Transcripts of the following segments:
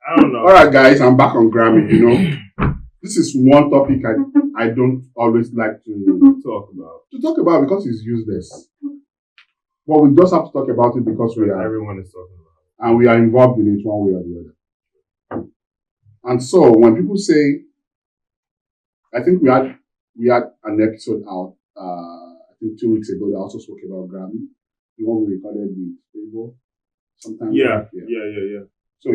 I don't know. All right, guys, I'm back on Grammy. You know, this is one topic I don't always like to talk about because it's useless. But we just have to talk about it because everyone is talking about it, and we are involved in it one way or the other. And so when people say, I think we had an episode out. I think 2 weeks ago. They also spoke about Grammy. The one we recorded with Fable. Sometime. Yeah. So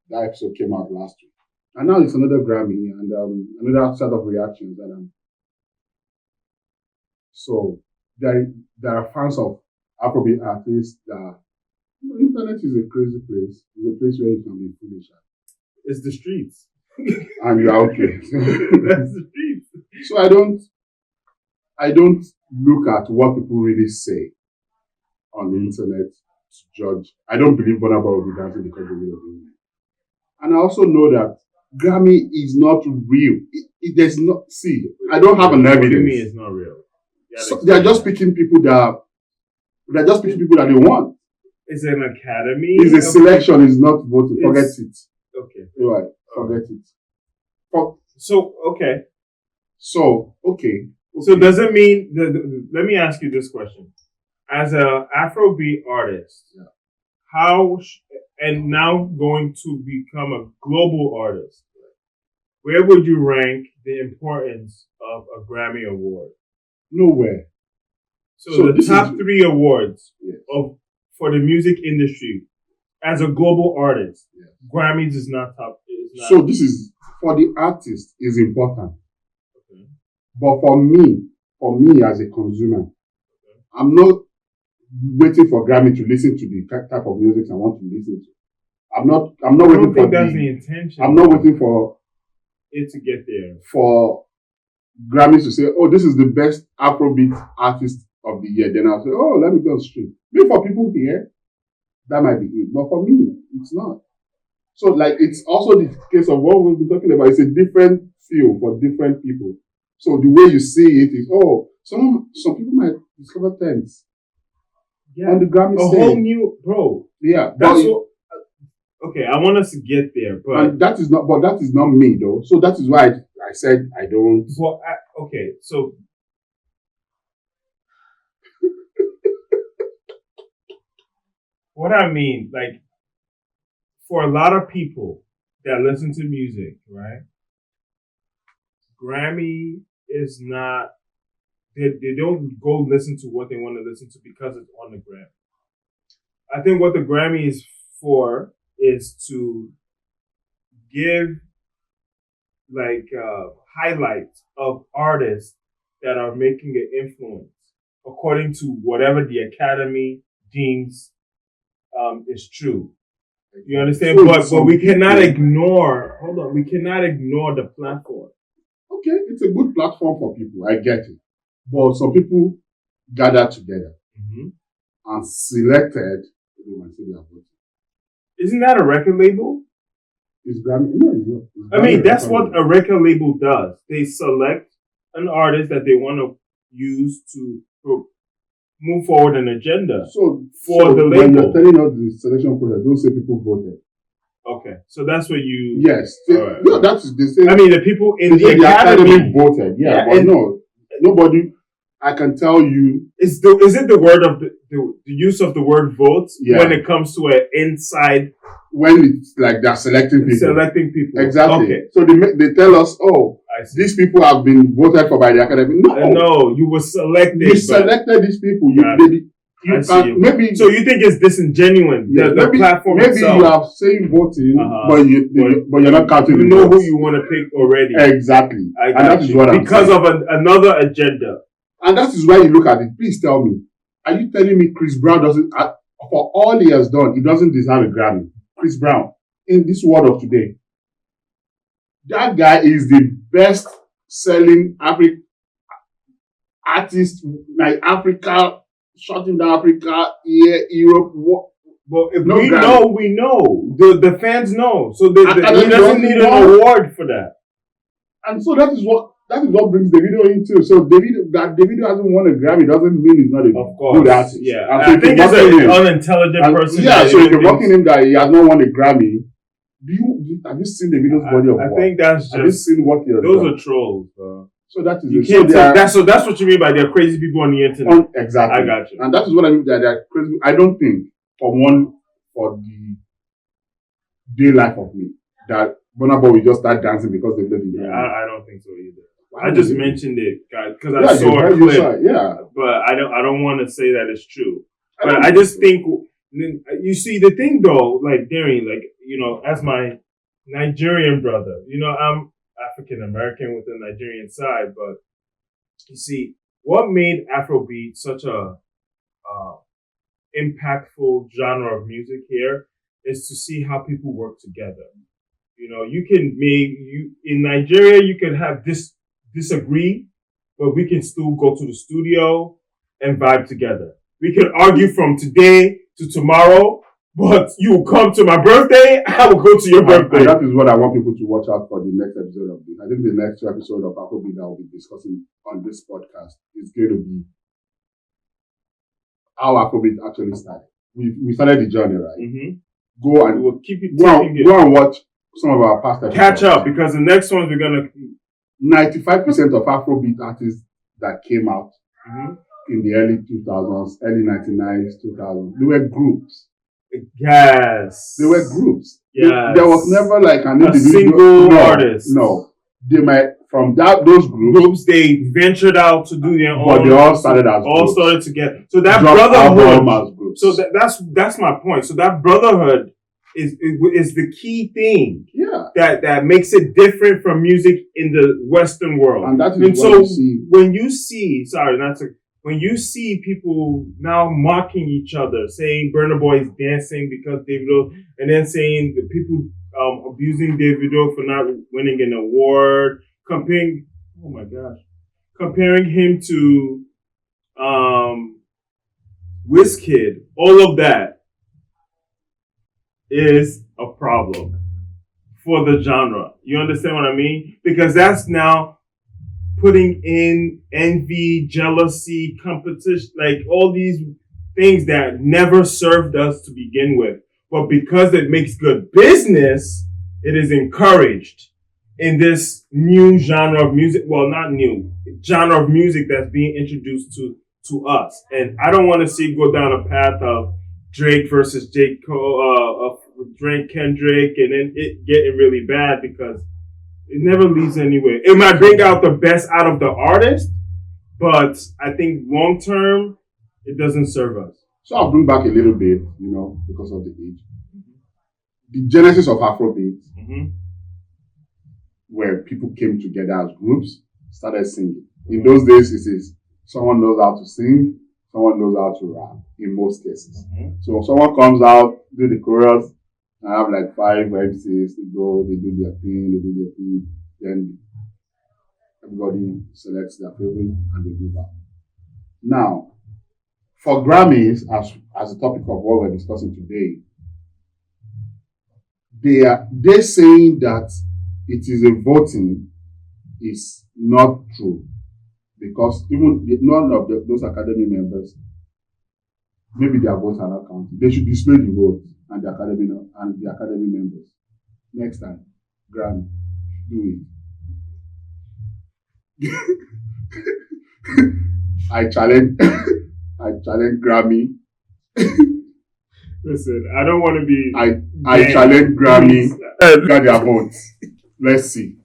that episode came out last week, and now it's another Grammy and another set of reactions. And so there are fans of Afrobeat artists that the internet is a crazy place. It's a place where you can be foolish. It's the streets, and you are okay. That's the streets. So I don't look at what people really say on the internet to judge. I don't believe Bonaba will be dancing because they will do it. And I also know that Grammy is not real. There's not. See, I don't have an evidence. What do you mean it's not real? So they are just picking people that they want. It's an academy. It's a selection. It's not voting. Forget it. Okay. Right. Forget it. Okay. So okay. So does it mean? Let me ask you this question: as a Afrobeat artist, how and now going to become a global artist, where would you rank the importance of a Grammy Award? Nowhere. So the top 3 awards for the music industry as a global artist, Grammys is not top. So this is for the artist is important. Okay. But for me as a consumer, I'm not waiting for Grammy to listen to the type of music I want to listen to. I'm not waiting for that's the intention. I'm not waiting for it to get there. For Grammys to say, oh, this is the best Afrobeat artist of the year. Then I'll say, oh, let me go stream. Maybe for people here, that might be it. But for me, it's not. So, like, it's also the case of what we've been talking about. It's a different feel for different people. So the way you see it is, oh, some people might discover things on the Grammy stage. A whole new, bro. Yeah. That's what, okay, I want us to get there, but and that is not me though. So that is why I said I don't. Well, okay, so what I mean, like, for a lot of people that listen to music, right? Grammy is not. They don't go listen to what they want to listen to because it's on the Grammy. I think what the Grammy is for is to give like highlights of artists that are making an influence according to whatever the Academy deems is true. You understand? But we cannot ignore. Hold on, we cannot ignore the platform. Okay, it's a good platform for people. I get it. But some people gathered together and selected. Isn't that a record label? It's Grammy. No, it's not. I mean, that's what a record label does. They select an artist that they want to use to move forward an agenda for the label. When you're telling us the selection process, don't say people voted. Okay, so that's what you. Yes. That is the same. I mean, the people in the Academy voted. Yeah, but no. Nobody, I can tell you. Is it the word of the use of the word vote when it comes to an inside? When it's like they're selecting people. Exactly. Okay. So they tell us, oh, these people have been voted for by the Academy. No, you were selected. You selected these people. Maybe. So you think it's disingenuous? Yeah, the platform maybe itself. You are saying voting, but you're not counting. You know who you want to pick already. Exactly. And that is what I'm saying. Because of another agenda. And that is why you look at it. Please tell me, are you telling me Chris Brown doesn't, for all he has done, he doesn't deserve a Grammy? Chris Brown, in this world of today, that guy is the best selling artist, like Africa, shutting down Africa, Europe. But if we know. The fans know. So he doesn't need an award for that. And so that is what brings Davido into. So Davido hasn't won a Grammy doesn't mean he's not a good artist. Yeah, I think he's an unintelligent person. Yeah, so if you're mocking him that he has not won a Grammy, Have you seen the video's body of work? I think that's just. Have you seen what you're Those done? are trolls, bro. So that is you can't that's what you mean by they're crazy people on the internet. Exactly. I got you. And that is what I mean that they're crazy. I don't think for the day life of me that Burna Boy will just start dancing because they played the game. I don't think so either. I just mentioned it, guys, because I saw a clip. But I don't want to say that it's true. But I just think you see the thing though, like Darian, like as my Nigerian brother, I'm African American with the Nigerian side, but you see what made Afrobeat such a impactful genre of music here is to see how people work together. You can in Nigeria you can have disagree, but we can still go to the studio and vibe together. We can argue from today to tomorrow, but you will come to my birthday, I will go to your birthday. And that is what I want people to watch out for the next episode of this. I think the next episode of Afrobeat that we'll be discussing on this podcast is going to be how Afrobeat actually started. We started the journey, right? Mm-hmm. We'll keep it go and watch some of our past episodes. Catch up, because the next ones we're going to... 95% of Afrobeat artists that came out in the early 2000s, early 1990s, 2000s, they were groups. Yes. They were groups. Yes. There was never like an individual single artist. No. They might, from those groups, they ventured out to do their own. But they all started as all groups. Started together. So that brotherhood. So that's my point. So that brotherhood is the key thing. Yeah. That makes it different from music in the Western world. And that is what you see. When you see people now mocking each other, saying Burna Boy is dancing because Davido, and then saying the people abusing Davido for not winning an award, comparing him to Wizkid, all of that is a problem for the genre. You understand what I mean? Because that's now putting in envy, jealousy, competition, like all these things that never served us to begin with. But because it makes good business, it is encouraged in this new genre of music. Well, not new, genre of music that's being introduced to us. And I don't want to see it go down a path of Drake versus J. Cole, Drake, Kendrick, and then it getting really bad, because it never leads anywhere. It might bring out the best out of the artist, but I think long term, it doesn't serve us. So I'll bring back a little bit, because of the age. The genesis of Afrobeat, where people came together as groups, started singing. In those days, it is someone knows how to sing, someone knows how to rap, in most cases. So someone comes out, do the chorus, I have like 5 MCs, they go, they do their thing, then everybody selects their favorite and they move out. Now, for Grammys, as a topic of what we're discussing today, they're saying that it is a voting is not true, because even none of those Academy members, maybe their votes are not counted. They should display the votes and the Academy members. Next time, Grammy, do it. I challenge Grammy. Listen, I don't want to be. I challenge Grammy. Got their votes. Let's see.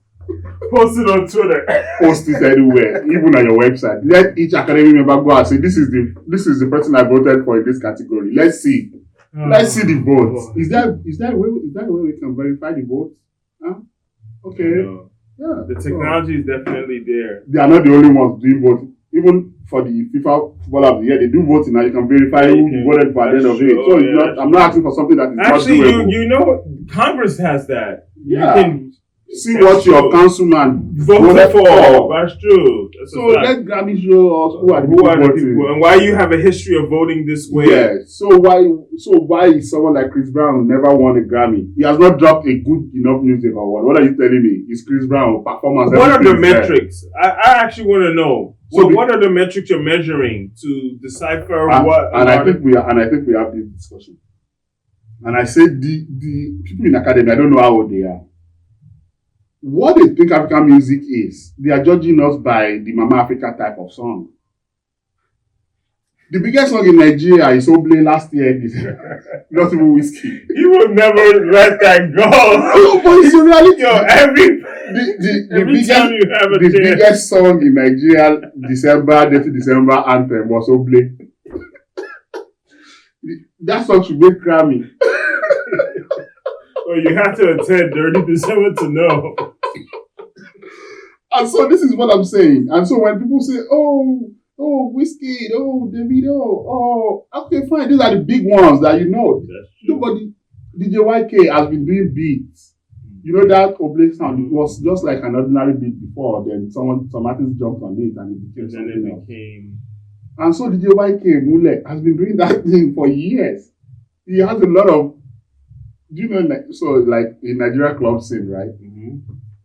Post it on Twitter. Post it anywhere, even on your website. Let each Academy member go and say, "This is the person I voted for in this category." Let's see. Let's see the votes. Is that a way we can verify the votes? Huh? Okay. Yeah. The technology is definitely there. They are not the only ones doing voting. Even for the FIFA Footballer of the Year, they do voting now. You can verify who voted for at the end of it. So I'm not asking for something that is actually not doable. Congress has that. Yeah. You can see what your councilman voted for. That's true. So let Grammy show us who are the people and why you have a history of voting this way. Yeah. So why is someone like Chris Brown never won a Grammy? He has not dropped a good enough music or what? What are you telling me? Is Chris Brown performance? What are the metrics? I actually want to know. So what are the metrics you're measuring to decipher what? And I think we have this discussion. And I said the people in academy, I don't know how old they are. What they think African music is, they are judging us by the Mama Africa type of song. The biggest song in Nigeria is Oble last year. Not even whiskey. You will never let that go. No, but it's a reality. Yo, every time you have a chance. Biggest song in Nigeria, Dirty December anthem was Oble. That song should make Grammy. Well, you have to attend Dirty December to know. And so this is what I'm saying. And so when people say, oh, Whiskey, oh, Davido, oh, okay, fine. These are the big ones that you know. Nobody, DJ YK has been doing beats. You know that Oblate sound, it was just like an ordinary beat before. Then some artists jumped on it and it became something else. And so DJ YK Mule has been doing that thing for years. He has a lot of, do you know, like in Nigeria club scene, right? Mm-hmm.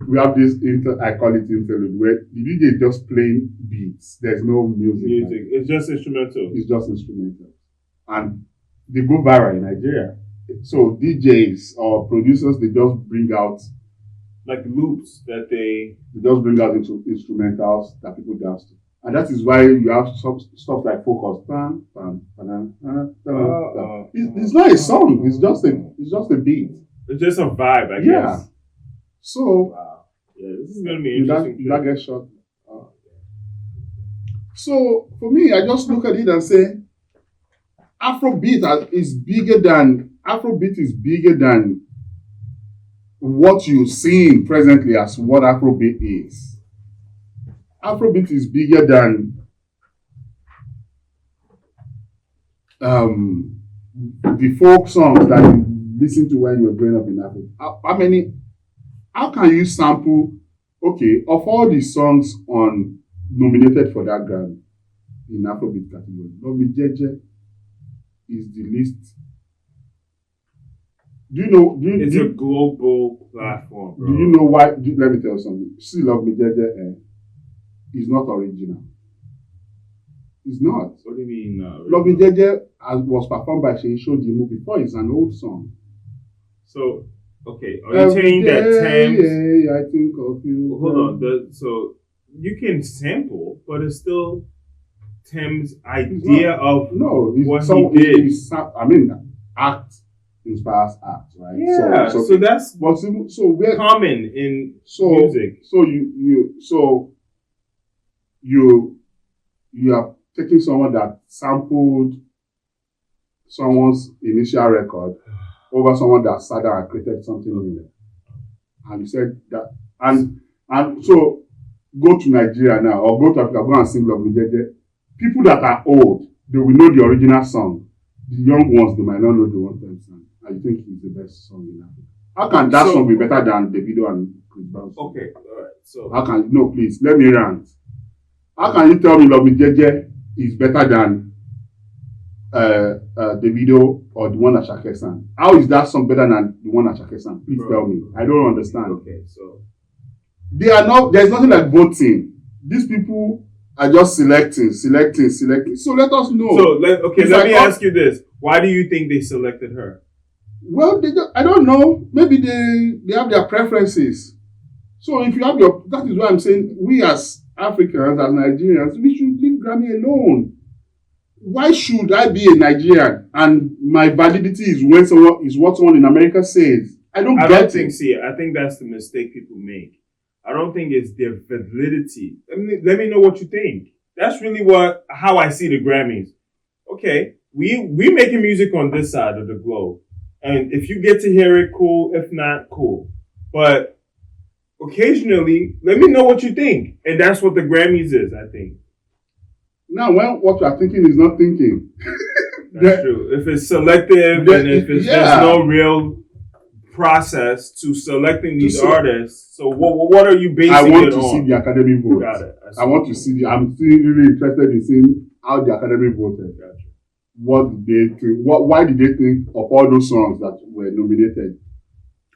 We have this, I call it interlude, where the DJ is just playing beats. There's no music. Right? It's just instrumental. It's just instrumental. And they go viral in Nigeria. So DJs or producers, they just bring out like loops that they just bring out into instrumentals that people dance to. And that is why you have stuff like Focus. It's not a song. It's just a beat. It's just a vibe, I guess. Yeah. So wow. Yeah, this is gonna be interesting. That gets shot. So for me, I just look at it and say, Afrobeat is bigger than what you're seeing presently as what Afrobeat is. Afrobeat is bigger than the folk songs that you listen to when you were growing up in Africa. How can you sample, of all the songs nominated for that Grammy in Afrobeat category, Love Jeje is the least. It's a global platform, bro. Do you know why? Let me tell you something. See, Love Me Jeje is not original. It's not. What do you mean? Love Me Jeje was performed by Sheyi Shodimu before. It's an old song. So, okay, are you saying that Thames? I think of you. Hold on. So you can sample, but it's still Thames' idea of what he did. Act inspires act, right? Yeah. So that's we're common in music. So you are taking someone that sampled someone's initial record over someone that sat down and created something in it. And you said that, and so go to Nigeria now, or go to Africa, go and sing Love Me Jeje. People that are old, they will know the original song. The young ones, they might not know the one-time song. I think it's the best song in Africa. How can that song be better than Davido and Chris Brown? Okay, all right. So please, let me rant. How can you tell me Love Me Jeje is better than Davido or the one at Shake sang? How is that song better than the one at Shake sang? Please tell me. I don't understand. Okay, so there's nothing like voting. These people are just selecting. So let us know. So let me ask you this. Why do you think they selected her? Well, I don't know. Maybe they have their preferences. So if you have that is why I'm saying we as Africans, as Nigerians, we should leave Grammy alone. Why should I be a Nigerian and my validity is what someone in America says? I don't think. See, I think that's the mistake people make. I don't think it's their validity. Let me know what you think. That's really how I see the Grammys. Okay, we making music on this side of the globe, and if you get to hear it, cool. If not, cool. But occasionally, let me know what you think, and that's what the Grammys is. I think. Now, what you are thinking is not thinking. That's true. If it's selective and if there's no real process to selecting these artists, so what are you basing it on? I want to see the Academy vote. Got it. I want to see I'm really interested in seeing how the Academy voted. Gotcha. What did they think? Why did they think of all those songs that were nominated?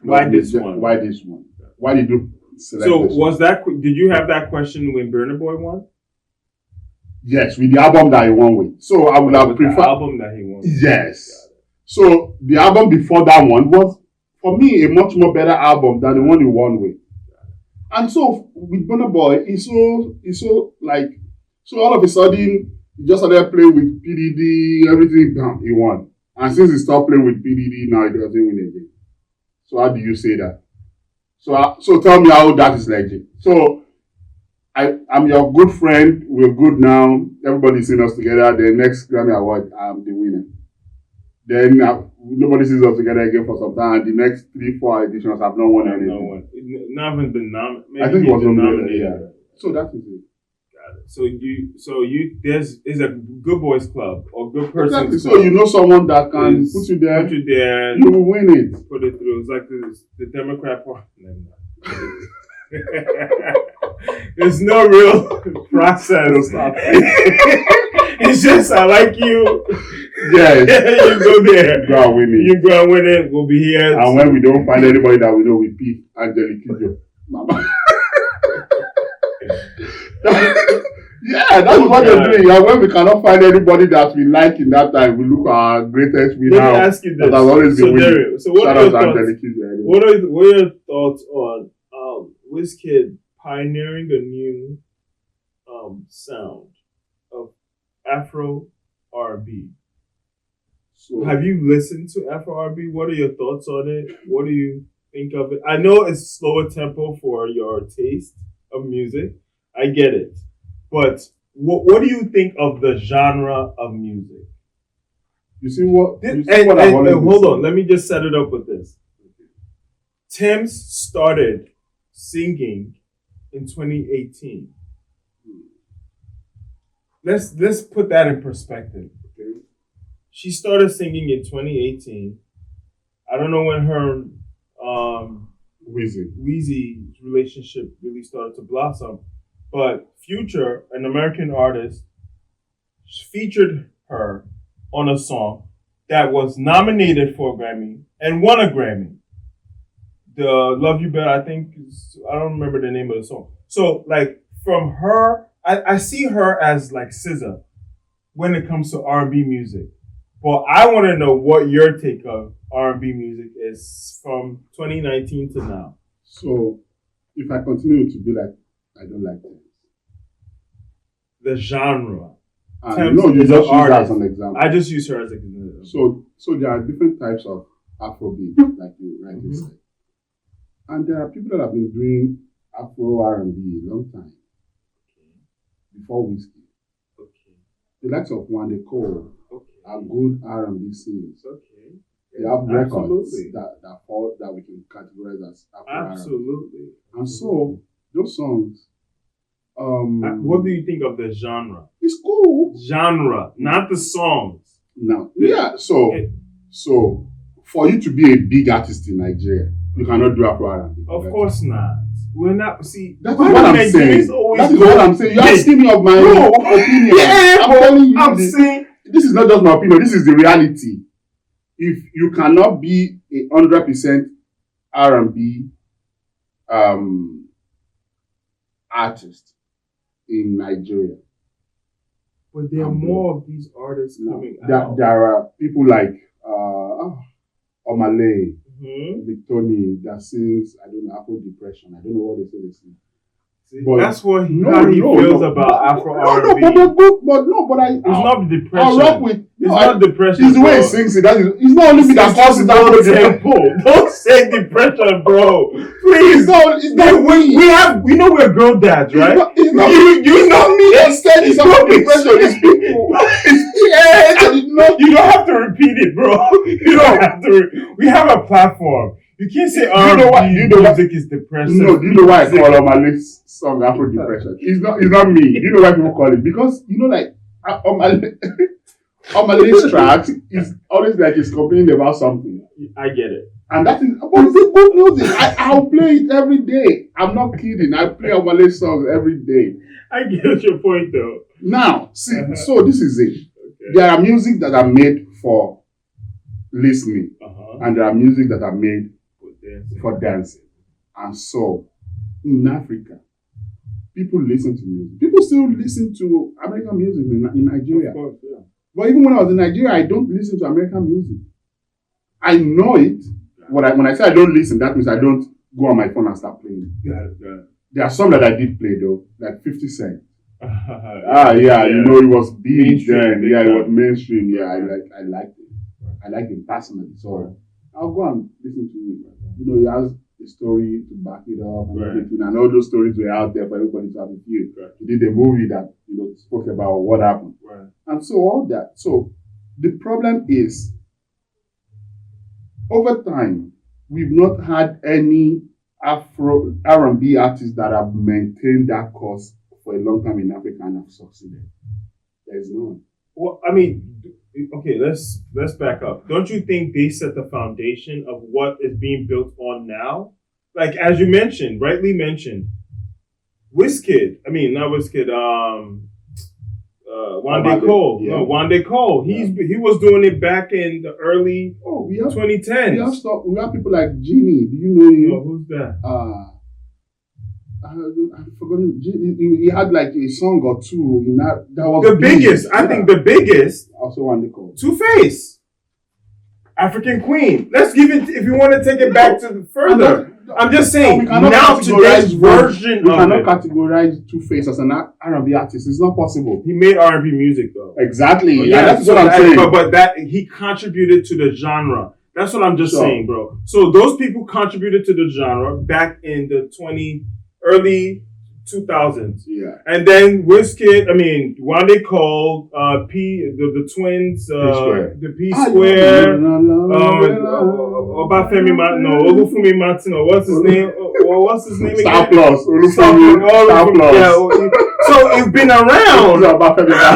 Why this one? Why this one? Why did you select? So did you have that question when Burna Boy won? Yes, with the album that he won with. So I would have preferred the album that he won. Yes. So the album before that one was, for me, a much more better album than the one he won with. And so with Burna Boy, it's so like, so all of a sudden he just started playing with PDD, everything down, he won. And since he stopped playing with PDD, now he doesn't win again. So how do you say that? So tell me how that is legit. So I'm your good friend. We're good now. Everybody's seeing us together. The next Grammy Award, I'm the winner. Then nobody sees us together again for some time. The next 3-4 editions have not won anything. No one. Not even been nominated. I think it was nominated. Yeah. So that is it. Got it. So you there's a good boys club or good person. Exactly. So you know someone that can put you there. You will win it. Put it through. It's like the Democrat Party. There's no real process. It's just I like you. Yes. You go there. Go and win it. You go and win it. We'll be here. And when we don't find anybody that we know, we pick Angelique Kidjo. Mama. Yeah, that's what they're doing. And when we cannot find anybody that we like in that time, we look at our greatest winner. Let me ask you this. That has always been winning. So what Shout are out your to thoughts? Angelique Kidjo. What are your thoughts on Wizkid pioneering a new sound of Afro R&B? So, have you listened to Afro R&B? What are your thoughts on it? What do you think of it? I know it's slower tempo for your taste of music. I get it. But what do you think of the genre of music? You see what? Hold on. Let me just set it up with this. Thames started singing in 2018. Let's put that in perspective. Okay? She started singing in 2018. I don't know when her Weezy's relationship really started to blossom, but Future, an American artist, featured her on a song that was nominated for a Grammy and won a Grammy. The Love You Better, I think, I don't remember the name of the song. So, like, from her, I see her as like SZA when it comes to R&B music. But I want to know what your take of R&B music is from 2019 to now. So, if I continue to be like, I don't like it. The genre. No, you just use her as an example. I just use her as an example. So there are different types of Afrobeat, like you rightly said. And there are people that have been doing Afro R&B a long time. Before Whiskey. Okay. The likes of Wande Cole are good R&B singers. Okay. They have records that we can categorize as Afro R&B. Absolutely. And so those songs. What do you think of the genre? It's cool. Genre, not the songs. No. Yeah. So for you to be a big artist in Nigeria, you cannot do Afro R&B. Of course not. We're not. See, that's what I'm saying. That is what I'm saying. You're asking me of my opinion. Yeah, I'm telling you. I'm saying this is not just my opinion. This is the reality. If you cannot be 100% R&B artist in Nigeria, but there are more of these artists coming out. There are people like Omale, Victoni, that sings, I don't know, Afro Depression. I don't know what they sing. But that's what he feels about Afro R&B. It's not depression. I rock with. It's not depression. It's the way he sings it. It's not only me that causes Afro depression. Don't say depression, bro. Please. It's not we know we're girl dads, right? It's not, you know me. Instead, it's not depression. It's people. You don't have to repeat it, bro. You don't have to. We have a platform. You can't say R&B music is depressing. No, do you know why I call Omale's song Afro Depression? It's not me. Do you know why people call it? Because, like, Omale's tracks is always like he's complaining about something. I get it. And that is, but it's good music. I'll play it every day. I'm not kidding. I play Omale's songs every day. I get your point, though. Now, see, so this is it. Okay. There are music that are made for listening. And there are music that are made for dancing. And so, in Africa, people listen to music. People still listen to American music in Nigeria. Of course, yeah. But even when I was in Nigeria, I don't listen to American music. I know it. When I say I don't listen, that means I don't go on my phone and start playing. There are some that I did play though, like 50 Cent. You know, it was big then. Yeah, it was mainstream. Yeah, I liked it. I liked it personally. So I'll go and listen to it. You know, he has a story to back it up and everything. And all those stories were out there for everybody to have a view. He did a movie that, you know, spoke about what happened. And so all that. So the problem is, over time, we've not had any Afro R&B artists that have maintained that course for a long time in Africa and have succeeded. There's none. Well, I mean, okay, let's back up. Don't you think they set the foundation of what is being built on now? Like, as you mentioned, rightly mentioned, Wizkid. I mean, not Wizkid. Wande Cole. Yeah. No, Wande Cole. He was doing it back in the early 2010s. We have people like Genie. Do you know him? No, who's that? I forgot him. He had like a song or two. That was the biggest. I think the biggest. Also Wande Cole. Two-Face. African Queen. Let's give it. If you want to take it back to further. I'm just saying, now today's version of it. We cannot categorize Two-Face as an R&B artist. It's not possible. He made R&B music, though. Exactly. Yeah, that's what I'm saying. But that he contributed to the genre. That's what I'm just saying, bro. So those people contributed to the genre back in the early 2000s. Yeah. And then Wizkid, Wande Cole, the twins, the P Square, Obafemi Olufumi Martin, what's his name? What's his name again? Star Plus. Olufumi. Yeah. So it's been around.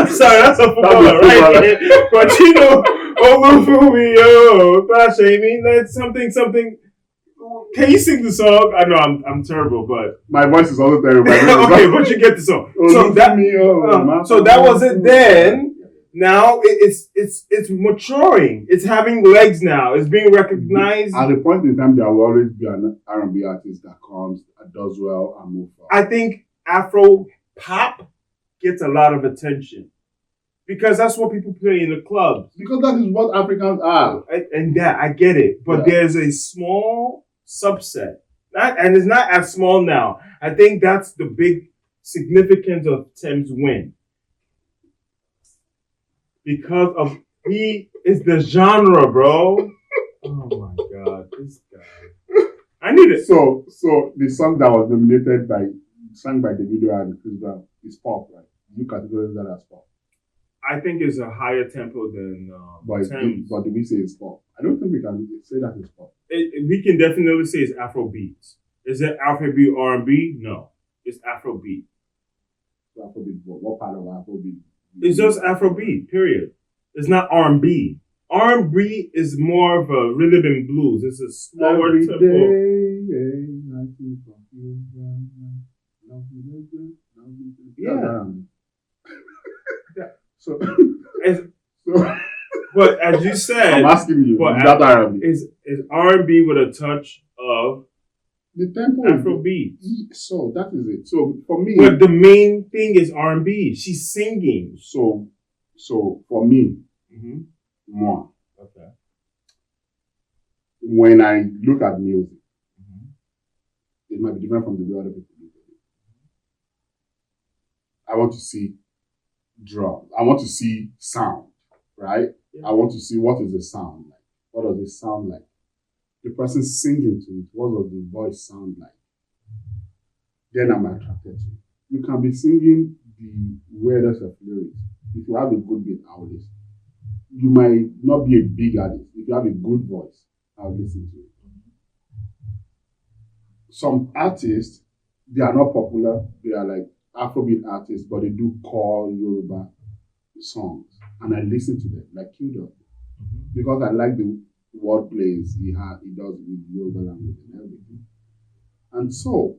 Sorry, that's a footballer, right? But you know, Olufumi, that's something. Can you sing the song? I know I'm terrible, but my voice is also terrible. Okay, but you get the song. So that was it then. Now it's maturing. It's having legs now. It's being recognized. At a point in time, there will always be an R&B artist that comes, that does well, and moves on. I think Afro pop gets a lot of attention because that's what people play in the clubs. Because that is what Africans are. And I get it. But there's a small subset, and it's not as small now. I think that's the big significance of Tim's win, because of he is the genre, bro. Oh my god, this guy! I need it. So the song that was sung by Davido and Chris Brown is pop, right? You categorize that as pop. I think it's a higher tempo than Tim's. But do we say it's pop? I don't think we can say that it's pop. We can definitely say it's Afrobeat. Is it Afrobeat R&B? No, it's Afrobeat. Afrobeat, what part of Afrobeat? It's just Afrobeat, period. It's not R&B. R&B is more of a rhythm and blues. It's a slower tempo. So, but as you said, I'm asking you, is R&B with a touch of the tempo Afrobeat? So that is it. So for me, but the main thing is R&B. She's singing. So for me, more. Okay. When I look at music, it might be different from the way other people look at it. I want to see drum. I want to see sound, right? Yeah. I want to see what is the sound like. What does it sound like? The person singing to it, what does the voice sound like? Then I'm attracted to it. You can be singing the weirdest of lyrics. If you have a good beat, I will listen. You might not be a big artist. If you have a good voice, I'll listen to it. Some artists, they are not popular. They are like Afrobeat artists, but they do call Yoruba songs, and I listen to them like Qdot, because I like the word plays he does with Yoruba language and everything. And so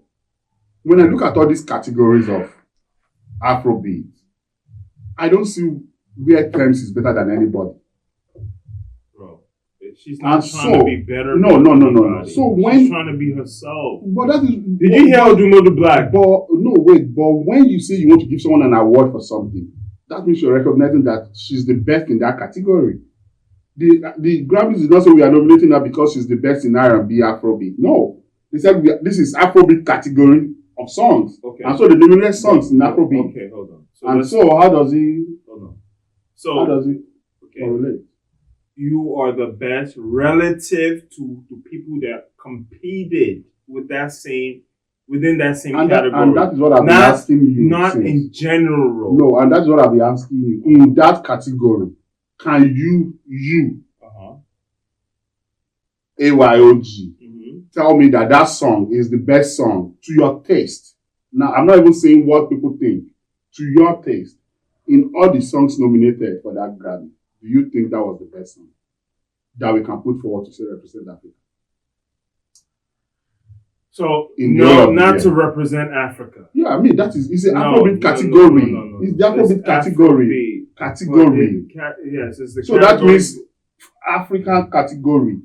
when I look at all these categories of Afrobeat, I don't see where Clems is better than anybody. Bro, she's not trying to be better. No. So she's trying to be herself. But that is. Did you hear Odumo the Black? But when you say you want to give someone an award for something, that means you're recognizing that she's the best in that category. The Grammys did not say we are nominating her because she's the best in R&B Afrobeat. No, they said this is Afrobeat category of songs, Okay. and so they nominated songs in Afrobeat. Okay, hold on. So how does he? Hold on. How does he okay. correlate? You are the best relative to the people that competed with within that same category. And that is what I've been asking you. Not in general. No, and that's what I've been asking you. In that category, can you AYOG, tell me that song is the best song to your taste? Now, I'm not even saying what people think. To your taste, in all the songs nominated for that Grammy, do you think that was the best song that we can put forward to say represent Africa? So, no, not to represent Africa. Yeah, I mean, it's an Afrobeat category. No. It's the Afrobeat category. Yes, it's the so category. That means African category.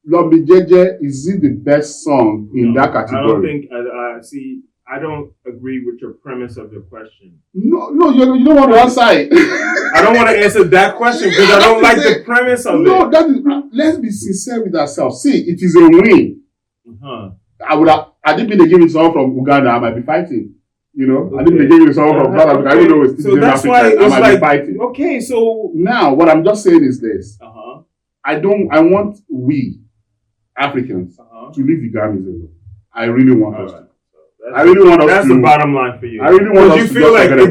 Love Me Jeje, is it the best song in that category? I don't think, I don't agree with your premise of your question. No, you don't want to answer it. I don't want to answer that question because I don't like the premise of it. No, that is, let's be sincere with ourselves. See, it is a win. I didn't mean they give me someone from Uganda, I might be fighting. You know, okay. I didn't give me someone from South Africa. I don't know it's so that's Africa, why it's I might be fighting. Okay, so now what I'm just saying is this. I want we Africans to leave the Grammys alone. I really want us to. That's the bottom line for you. I really want us to feel like I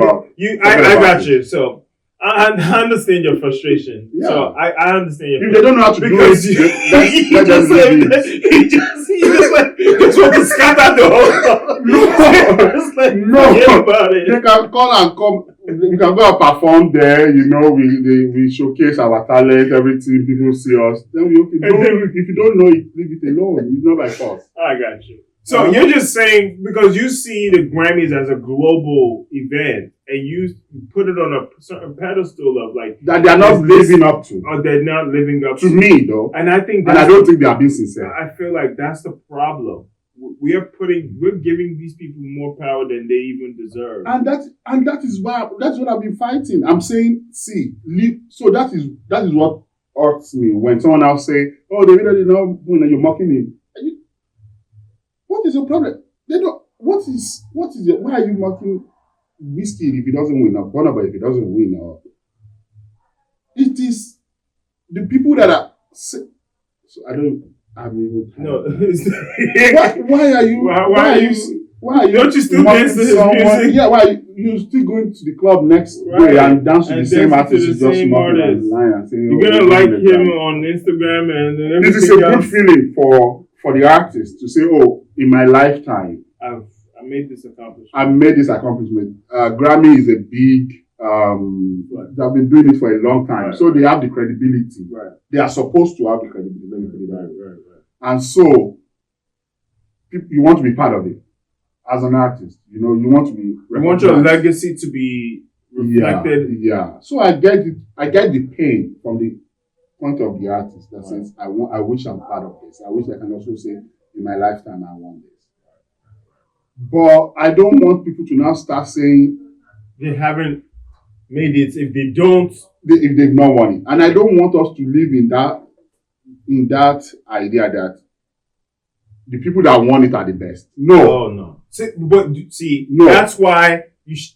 got you. So I understand your frustration. Yeah. So I understand your frustration. If they don't know how to do it, he just want to scatter the whole stuff. No. They can call and come. We can go and perform there. You know, we showcase our talent, everything. People see us. Then if you don't know it, leave it alone. It's not by force. I got you. So you're just saying because you see the Grammys as a global event and you put it on a certain pedestal of like that they're not living up to. Or they're not living up to me though. And I think I don't think they are being sincere. I feel like that's the problem. We're giving these people more power than they even deserve. And that's what I've been fighting. I'm saying, so that is what hurts me when someone else say, oh, they really know when you're mocking me. What is your problem? They don't. What is it? Why are you mocking Whiskey if he doesn't win, or Burna Boy if he doesn't win? Or it is the people that are. So I don't. I mean, no. Why are you? Why are you? Don't you still dance to his music? Yeah. Why you still going to the club next day and dance to the same artist? You just mocking and saying, you're gonna like him on Instagram and everything. It is a good feeling for the artist to say, oh, in my lifetime, I made this accomplishment. Grammy is a big, they've been doing it for a long time. Right. So they have the credibility. Right. They are supposed to have the credibility. Right. And so, you want to be part of it. As an artist, you know, you want to be. You want your legacy to be reflected. Yeah. So I get it. I get the pain from the point of the artist that says, I wish I'm part of this. I wish I can also say, in my lifetime, I want this. But I don't want people to now start saying they haven't made it if they don't. If they've not won it. And I don't want us to live in that idea that the people that won it are the best. No. Oh, no. No. That's why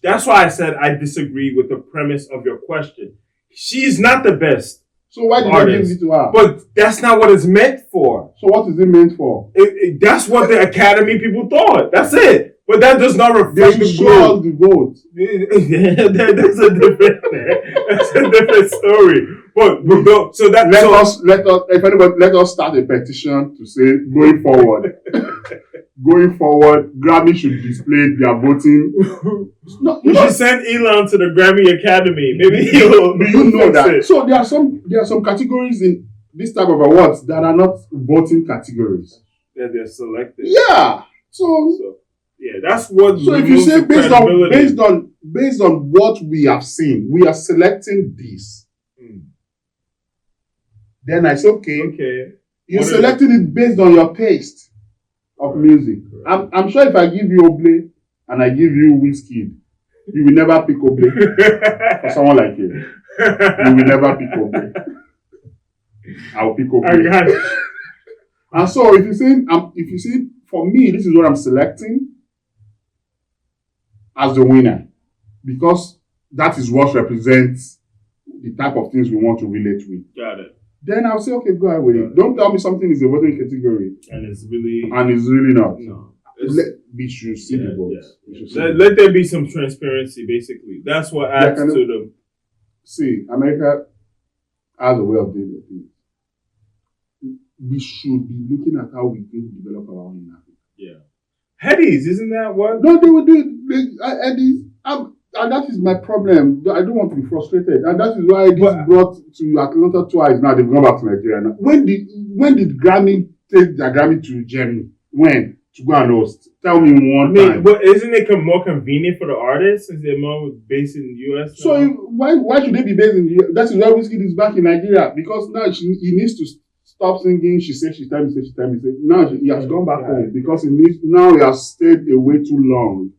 I said I disagree with the premise of your question. She's not the best. So why did they give it to her? But that's not what it's meant for. So what is it meant for? That's what the Academy people thought. That's it. But that does not reflect the show us the vote. That's a different story. But so that let us start a petition to say going forward, Grammy should display their voting. You should send Elon to the Grammy Academy. Maybe he'll. Do you know that? So there are some categories in this type of awards that are not voting categories. Yeah, they're selected. Yeah. So yeah, that's what. So if you say based on what we have seen, we are selecting this. Then I say, okay. You're selecting it based on your taste of music. I'm sure if I give you Oble and I give you Whiskey, you will never pick Oble for someone like you. You will never pick Oble. I'll pick up. I got it. And so if you see, for me, this is what I'm selecting as the winner, because that is what represents the type of things we want to relate with. Got it. Then I'll say, okay, go ahead with it. Don't tell me something is a voting category and it's really not. No. We should see the votes. Yeah. Let there be some transparency, basically. That's what adds to the. See, America has a way of doing things. We should be looking at how we can develop our own in Africa. Yeah. Headies, isn't that what? No, they will do it. Headies, and that is my problem. I don't want to be frustrated. And that is why this brought to Atlanta twice. Now they've gone back to Nigeria. Now. When did Grammy take their Grammy to Germany? When? To go and host? Tell me one time. But isn't it more convenient for the artists since they're more based in the US? Now? So why should they be based in the US? That is why Wizkid is back in Nigeria. Because now he needs to stop singing. She said she's time. Now he has gone back home because he has stayed away too long.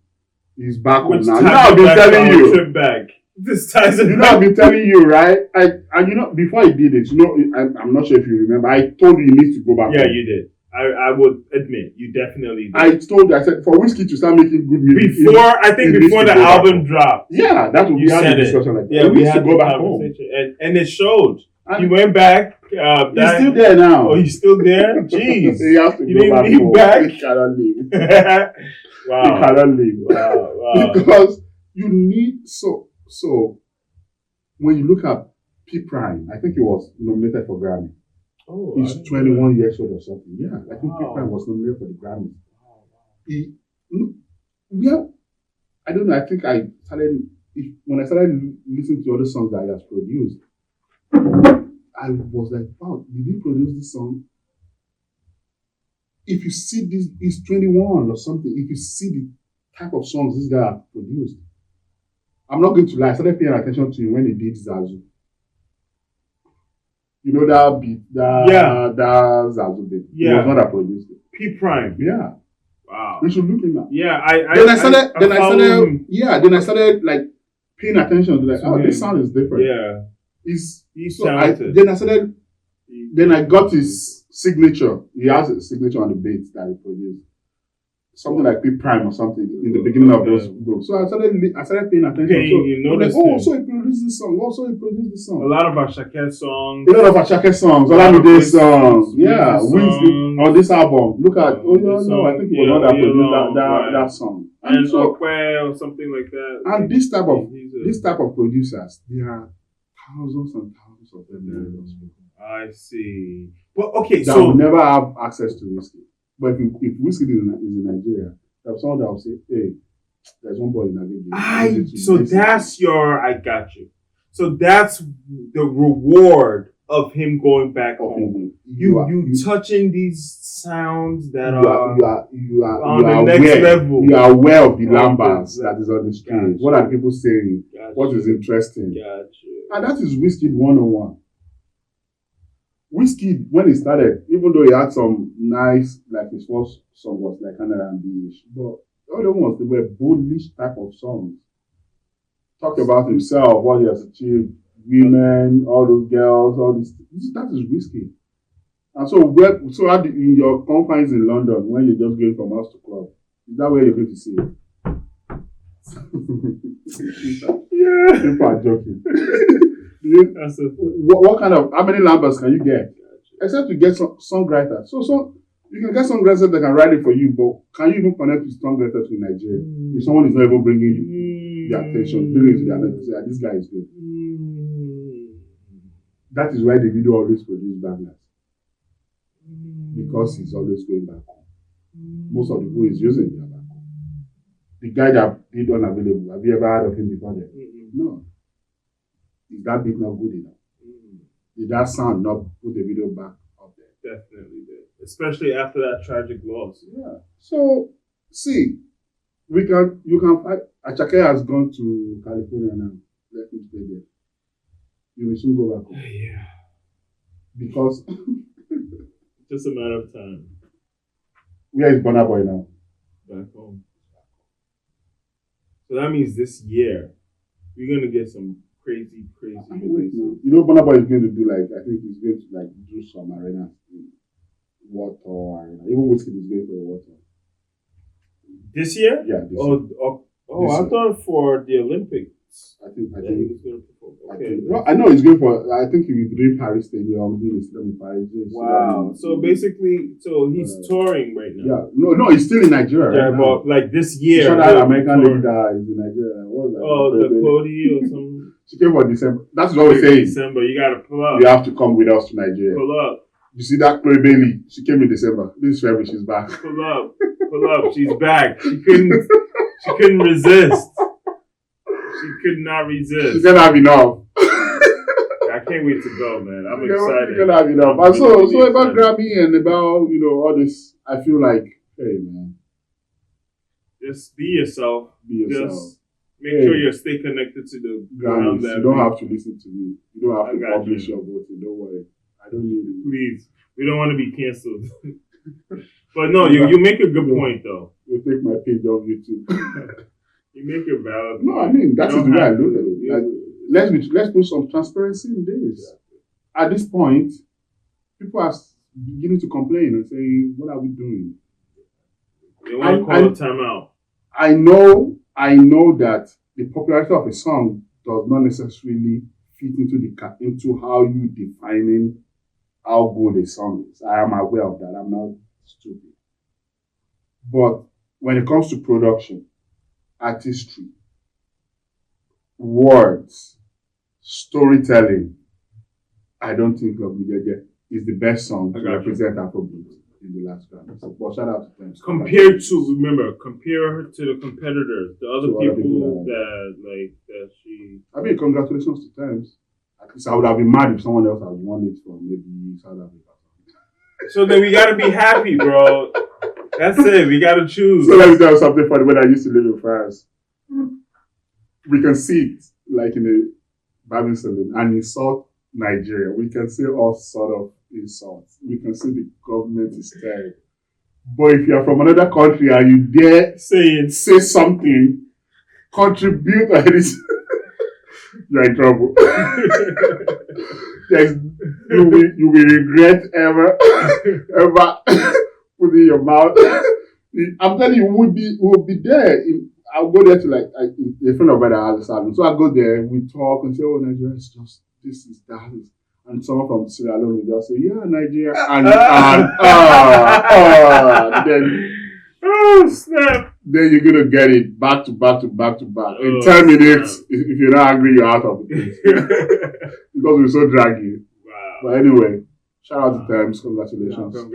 He's back home now. I've been telling you. Trip back. This ties it. I've been telling you, right? And before I did it, I'm not sure if you remember. I told you need to go back. Yeah, you did. I would admit you definitely did. I told you. I said for Wizkid to start making good music before the album dropped. Yeah, that's what we had a discussion like. Yeah, we had to go back home, and it showed. He went back. He's still there now. Oh, he's still there. Jeez, he has to go back home. Back. He cannot leave. Wow. He cannot leave. Wow. Because you need so when you look at P Prime, I think he was nominated for Grammy. Oh, he's 21 years old or something. Yeah, I think P Prime was nominated for the Grammy. I don't know. I think when I started listening to other songs that he has produced, I was like, wow, did he produce this song? If you see this, he's 21 or something. If you see the type of songs this guy has produced, I'm not going to lie. I started paying attention to him when he did Zazu. You know that beat, that Zazu beat. Yeah. He was not that produced it. P Prime. Yeah. Wow. We should look him up. Yeah, Then I started like paying attention to this sound is different. Yeah. He's talented. Then I got his signature. He has a signature on the beats that he produced. Something like P Prime or something in the beginning of those books. So I started paying attention. So he produced this song. A lot of our Shakir songs. Olamide songs. Yeah. On this album. Look at I think it was not that produced that song. And Okwe or something like that. And this type of producers, there are thousands and thousands of them. I see. Well, okay, that will never have access to Wizkid. But if Wizkid is in Nigeria, there's someone that will say, hey, there's one boy in Nigeria. I got you. So that's the reward of him going back home. You touching these sounds that you are on the next level. You are aware of the lambas that is on the street. What are people saying? What is interesting? And that is Wizkid 101. Wizkid, when he started, even though he had some nice, like his first song was like kind of R&B-ish, but the other ones, they were bullish type of songs. Talked about himself, what he has achieved, women, all those girls, all this. That is Wizkid. And so in your confines in London, when you're just going from house to club, is that where you're going to see it? Yeah. People are joking. What kind of, how many lambas can you get? Except to get some songwriters. So you can get songwriters that can write it for you, but can you even connect with songwriters in Nigeria? If someone is not even bringing you the attention, bring it to the attention, say, this guy is good. That is why the video always produces bangers. Because he's always going back home. Most of the people he's using are back home. The guy that did Unavailable, have you ever heard of him before then? No. Is that beat not good enough? Did that sound not put the video back up there? Definitely did. Especially after that tragic loss. Yeah. So, see, you can fight. Achake has gone to California now. Let him stay there. You will soon go back home. Yeah. Because just a matter of time. Where is Burna Boy now? Back home. So that means this year we're gonna get some crazy You know, Burna Boy is going to do like, I think he's going to like do some arena in water arena. Even Whiskey is going for water. This year? Yeah, this year. Oh, I thought for the Olympics. I think he was going to perform. Okay. I know he's going for. I think he will be doing Paris Stadium, doing his film in Paris. Wow. So basically, he's touring right now. Yeah. No, he's still in Nigeria. Yeah, right but like this year. Shout out American leader is in Nigeria. What was that? Oh, the Cody or something. She came for December. That's what we're saying. December, you gotta pull up. You have to come with us to Nigeria. Pull up. You see that Chloe Bailey? She came in December. This February, she's back. Pull up. She's back. She couldn't resist. She could not resist. She's gonna have enough. I can't wait to go, man. I'm excited. She's gonna have enough. And so about Grammy and about all this, I feel like, hey man, just be yourself. Just make sure you stay connected to the Grammys. You don't have to listen to me. You don't have to publish your voting. Don't worry. I don't need it. Please. We don't want to be canceled. But no, you make a good point though. You take my page off YouTube. You make a valid point. No, I mean that is the way I look at it. Like, let's put some transparency in this. At this point, people are beginning to complain and say, "What are we doing?" They want to call a timeout. I know that the popularity of a song does not necessarily fit into how you defining how good a song is. I am aware of that. I'm not stupid. But when it comes to production, artistry, words, storytelling, I don't think Love Me Jeje is the best song to represent Afrobeat in the last Grammy. So, but shout out to them. Compare her to the competitors, the other people that she. I mean, congratulations to Thames. At least I would have been mad if someone else had won it from maybe South Africa. So then we gotta be happy, bro. That's it. We gotta choose. So let me tell you something funny. When I used to live in France, we can see it like in a barbing salon and insult Nigeria. We can say all sort of insults. We can say the government is terrible. But if you are from another country and you dare say something, contribute to anything, you're in trouble. You will regret ever putting your mouth. I'm telling you, we will be there. I'll go there to like a friend of mine that has a salon. So I go there, we talk and say, "Oh, Nigeria is just this is that is." And someone from Sierra Leone will just say, "Yeah, Nigeria," and then snap. Then you're gonna get it back to back. In 10 minutes, if you're not angry, you're out of the place. Because we're so draggy. Wow. But anyway, shout out to Thames. Congratulations.